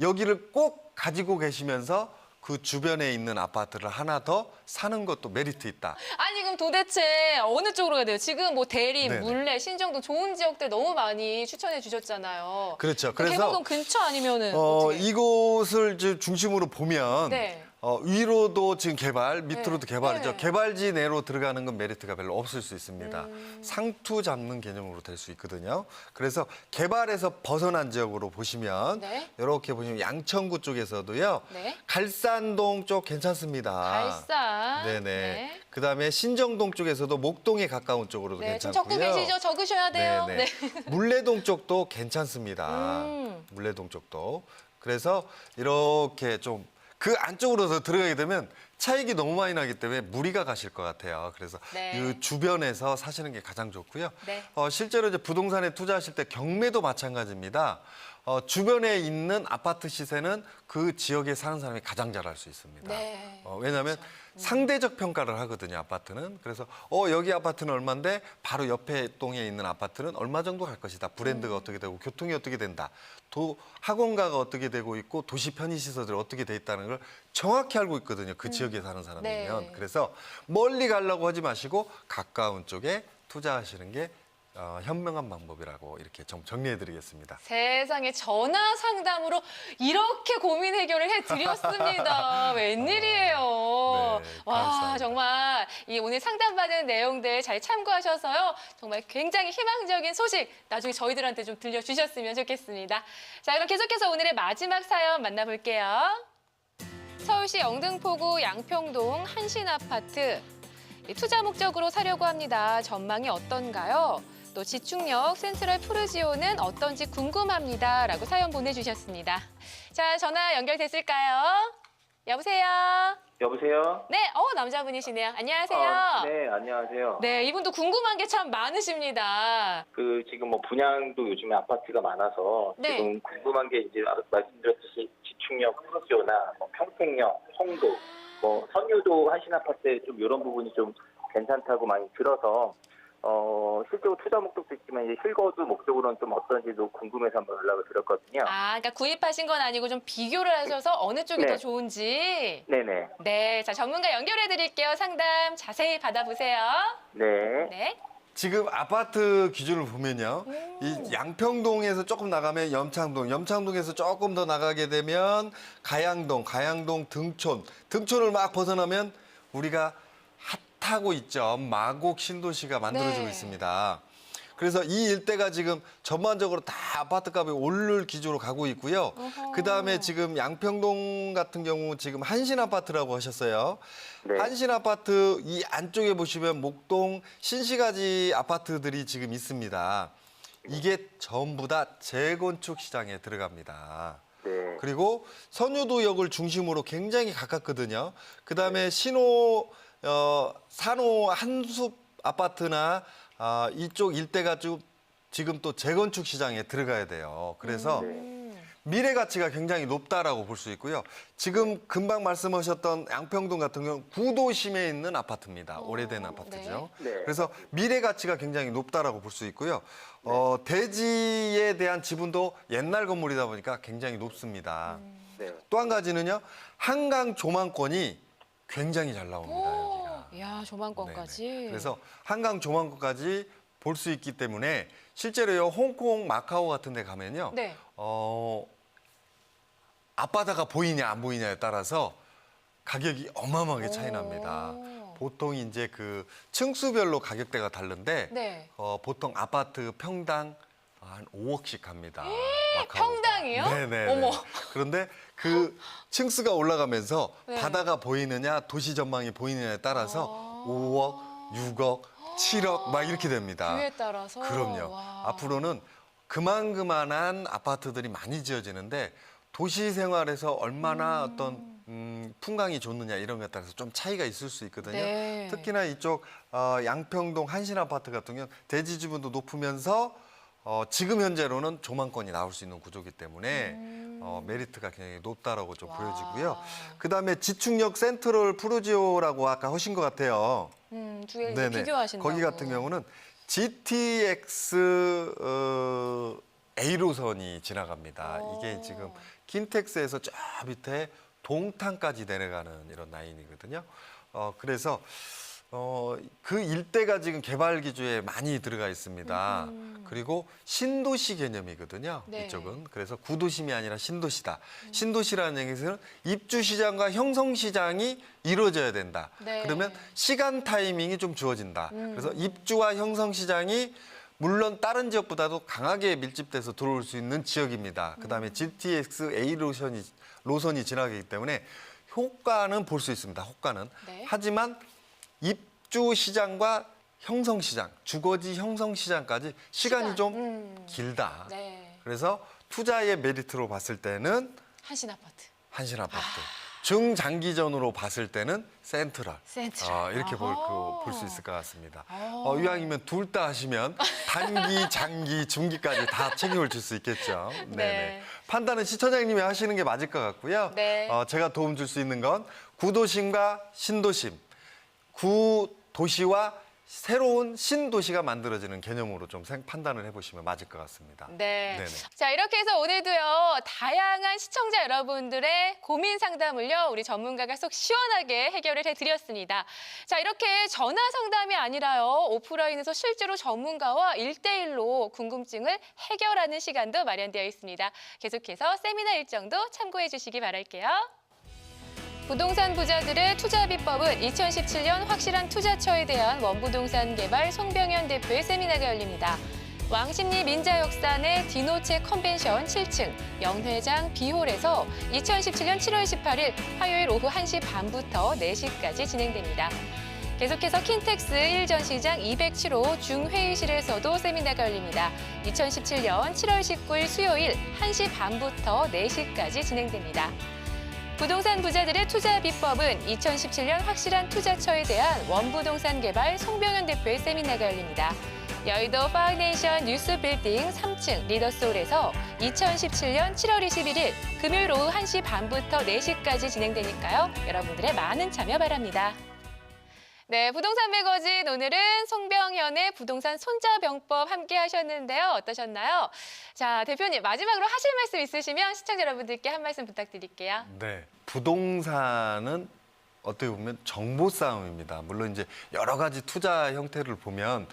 여기를 꼭 가지고 계시면서 그 주변에 있는 아파트를 하나 더 사는 것도 메리트 있다. 아니 그럼 도대체 어느 쪽으로 가야 돼요? 지금 뭐 대림, 네네. 물레, 신정동 좋은 지역들 너무 많이 추천해 주셨잖아요. 그렇죠. 그래서 개봉동 근처 아니면은 어떻게? 이곳을 이제 중심으로 보면 네. 위로도 지금 개발, 밑으로도 네. 개발이죠. 네. 개발지 내로 들어가는 건 메리트가 별로 없을 수 있습니다. 상투 잡는 개념으로 될 수 있거든요. 그래서 개발에서 벗어난 지역으로 보시면 네. 이렇게 보시면 양천구 쪽에서도요. 네. 갈산동 쪽 괜찮습니다. 갈산. 네네. 네. 그다음에 신정동 쪽에서도 목동에 가까운 쪽으로도 네, 지금 괜찮고요. 적고 계시죠? 적으셔야 돼요. 네네. 물레동 쪽도 괜찮습니다. 음. 물레동 쪽도. 그래서 이렇게 좀 그 안쪽으로 더 들어가게 되면 차익이 너무 많이 나기 때문에 무리가 가실 것 같아요. 그래서 네. 이 주변에서 사시는 게 가장 좋고요. 네. 실제로 이제 부동산에 투자하실 때 경매도 마찬가지입니다. 주변에 있는 아파트 시세는 그 지역에 사는 사람이 가장 잘 알 수 있습니다. 네. 왜냐하면 상대적 평가를 하거든요, 아파트는. 그래서 여기 아파트는 얼마인데 바로 옆에 동에 있는 아파트는 얼마 정도 갈 것이다. 브랜드가 어떻게 되고 교통이 어떻게 된다. 학원가가 어떻게 되고 있고 도시 편의시설들이 어떻게 돼 있다는 걸 정확히 알고 있거든요. 그 지역에 사는 사람이면. 네. 그래서 멀리 가려고 하지 마시고 가까운 쪽에 투자하시는 게 현명한 방법이라고 이렇게 좀 정리해드리겠습니다. 세상에 전화 상담으로 이렇게 고민 해결을 해드렸습니다. 웬일이에요. 네, 와, 감사합니다. 정말 이 오늘 상담받은 내용들 잘 참고하셔서요. 정말 굉장히 희망적인 소식 나중에 저희들한테 좀 들려주셨으면 좋겠습니다. 자, 그럼 계속해서 오늘의 마지막 사연 만나볼게요. 서울시 영등포구 양평동 한신아파트. 투자 목적으로 사려고 합니다. 전망이 어떤가요? 또 지축역 센트럴 푸르지오는 어떤지 궁금합니다. 라고 사연 보내주셨습니다. 자, 전화 연결됐을까요? 여보세요? 여보세요? 네, 남자분이시네요. 안녕하세요. 네, 안녕하세요. 네, 이분도 궁금한 게 참 많으십니다. 지금 뭐 분양도 요즘에 아파트가 많아서 네. 지금 궁금한 게 이제 말씀드렸듯이 지축역, 푸르지오나 뭐 평택역, 송도, 뭐 선유도 한신아파트 좀 이런 부분이 좀 괜찮다고 많이 들어서 실제로 투자 목적도 있지만 이제 실거주 목적으로는 좀 어떤지도 궁금해서 한번 연락을 드렸거든요. 그러니까 구입하신 건 아니고 좀 비교를 하셔서 어느 쪽이 네. 더 좋은지. 네네. 네, 자, 전문가 연결해 드릴게요. 상담 자세히 받아보세요. 네. 네. 지금 아파트 기준을 보면요. 이 양평동에서 조금 나가면 염창동, 염창동에서 조금 더 나가게 되면 가양동, 가양동 등촌, 등촌을 막 벗어나면 우리가 핫하고 있죠. 마곡 신도시가 만들어지고 네. 있습니다. 그래서 이 일대가 지금 전반적으로 다 아파트 값이 오를 기조로 가고 있고요. 그다음에 지금 양평동 같은 경우 지금 한신아파트라고 하셨어요. 네. 한신아파트 이 안쪽에 보시면 목동 신시가지 아파트들이 지금 있습니다. 이게 전부 다 재건축 시장에 들어갑니다. 네. 그리고 선유도역을 중심으로 굉장히 가깝거든요. 그다음에 산호 한숲 아파트나 이쪽 일대가 지금 또 재건축 시장에 들어가야 돼요. 그래서 미래 가치가 굉장히 높다라고 볼 수 있고요. 지금 금방 말씀하셨던 양평동 같은 경우는 구도심에 있는 아파트입니다. 오래된 아파트죠. 네. 네. 그래서 미래 가치가 굉장히 높다라고 볼 수 있고요. 대지에 대한 지분도 옛날 건물이다 보니까 굉장히 높습니다. 네. 또 한 가지는요. 한강 조망권이 굉장히 잘 나옵니다. 여기가. 이야, 조망권까지. 네네. 그래서 한강 조망권까지 볼 수 있기 때문에 실제로요. 홍콩, 마카오 같은 데 가면요. 네. 앞바다가 보이냐 안 보이냐에 따라서 가격이 어마어마하게 차이 납니다. 보통 이제 그 층수별로 가격대가 다른데 네. 보통 아파트 평당 한 5억씩 합니다. 평당이요? 네네. 어머. 그런데 그 층수가 올라가면서 네. 바다가 보이느냐 도시 전망이 보이느냐에 따라서 5억, 6억, 7억 막 이렇게 됩니다. 뷰에 따라서. 그럼요. 와. 앞으로는 그만한 아파트들이 많이 지어지는데 도시 생활에서 얼마나 어떤 풍광이 좋느냐 이런 것에 따라서 좀 차이가 있을 수 있거든요. 네. 특히나 이쪽 양평동 한신 아파트 같은 경우는 대지 지분도 높으면서 지금 현재로는 조망권이 나올 수 있는 구조이기 때문에 메리트가 굉장히 높다라고 좀 와. 보여지고요. 그다음에 지축역 센트럴 푸르지오라고 아까 하신 것 같아요. 두 개를 이제 네네. 비교하신다고. 거기 같은 경우는 GTX A로선이 지나갑니다. 이게 지금 킨텍스에서 저 밑에 동탄까지 내려가는 이런 라인이거든요. 그래서 그 일대가 지금 개발 기조에 많이 들어가 있습니다. 그리고 신도시 개념이거든요. 네. 이쪽은. 그래서 구도심이 아니라 신도시다. 신도시라는 얘기는 입주 시장과 형성 시장이 이루어져야 된다. 네. 그러면 시간 타이밍이 좀 주어진다. 그래서 입주와 형성 시장이 물론 다른 지역보다도 강하게 밀집돼서 들어올 수 있는 지역입니다. 그다음에 GTX A 노선이 지나가기 때문에 효과는 볼 수 있습니다. 효과는. 네. 하지만 입주 시장과 형성 시장, 주거지 형성 시장까지 시간이 좀 길다. 네. 그래서 투자의 메리트로 봤을 때는 한신 아파트. 한신 아파트. 중장기전으로 봤을 때는 센트럴. 센트럴. 이렇게 아하. 볼 수 있을 것 같습니다. 아. 이왕이면 둘 다 하시면 단기, 장기, 중기까지 다 책임을 질 수 있겠죠. 네. 네네. 판단은 시청자님이 하시는 게 맞을 것 같고요. 네. 제가 도움 줄 수 있는 건 구도심과 신도심, 구도시와 새로운 신도시가 만들어지는 개념으로 좀 판단을 해보시면 맞을 것 같습니다. 네. 네네. 자, 이렇게 해서 오늘도요, 다양한 시청자 여러분들의 고민 상담을요, 우리 전문가가 속 시원하게 해결을 해드렸습니다. 자, 이렇게 전화 상담이 아니라요, 오프라인에서 실제로 전문가와 1대1로 궁금증을 해결하는 시간도 마련되어 있습니다. 계속해서 세미나 일정도 참고해 주시기 바랄게요. 부동산 부자들의 투자 비법은 2017년 확실한 투자처에 대한 원부동산 개발 송병현 대표의 세미나가 열립니다. 왕십리 민자역산의 디노체 컨벤션 7층 영회장 B홀에서 2017년 7월 18일 화요일 오후 1시 반부터 4시까지 진행됩니다. 계속해서 킨텍스 1전시장 207호 중회의실에서도 세미나가 열립니다. 2017년 7월 19일 수요일 1시 반부터 4시까지 진행됩니다. 부동산 부자들의 투자 비법은 2017년 확실한 투자처에 대한 원부동산 개발 송병현 대표의 세미나가 열립니다. 여의도 파운데이션 뉴스 빌딩 3층 리더스홀에서 2017년 7월 21일 금요일 오후 1시 반부터 4시까지 진행되니까요. 여러분들의 많은 참여 바랍니다. 네, 부동산 매거진 오늘은 송병현의 부동산 손자병법 함께 하셨는데요. 어떠셨나요? 자, 대표님 마지막으로 하실 말씀 있으시면 시청자 여러분들께 한 말씀 부탁드릴게요. 네, 부동산은 어떻게 보면 정보 싸움입니다. 물론 이제 여러 가지 투자 형태를 보면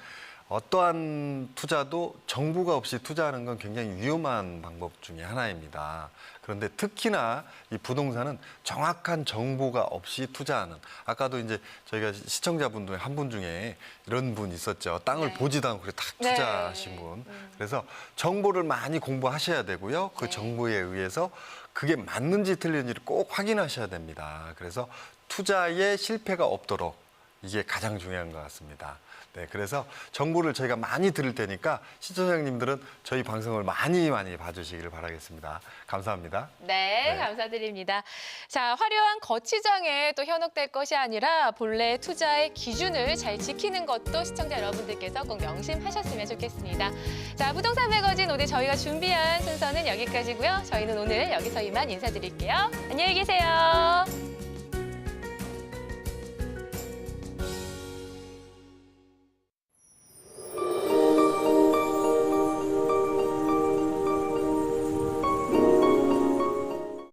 어떠한 투자도 정보가 없이 투자하는 건 굉장히 위험한 방법 중에 하나입니다. 그런데 특히나 이 부동산은 정확한 정보가 없이 투자하는, 아까도 이제 저희가 시청자분들 한 분 중에 이런 분 있었죠. 땅을 네. 보지도 않고 딱 네. 투자하신 분. 그래서 정보를 많이 공부하셔야 되고요. 그 네. 정보에 의해서 그게 맞는지 틀린지를 꼭 확인하셔야 됩니다. 그래서 투자에 실패가 없도록 이게 가장 중요한 것 같습니다. 네, 그래서 정보를 저희가 많이 드릴 테니까 시청자님들은 저희 방송을 많이 봐주시기를 바라겠습니다. 감사합니다. 네, 네. 감사드립니다. 자, 화려한 거치장에 또 현혹될 것이 아니라 본래 투자의 기준을 잘 지키는 것도 시청자 여러분들께서 꼭 명심하셨으면 좋겠습니다. 자, 부동산 매거진 오늘 저희가 준비한 순서는 여기까지고요. 저희는 오늘 여기서 이만 인사드릴게요. 안녕히 계세요.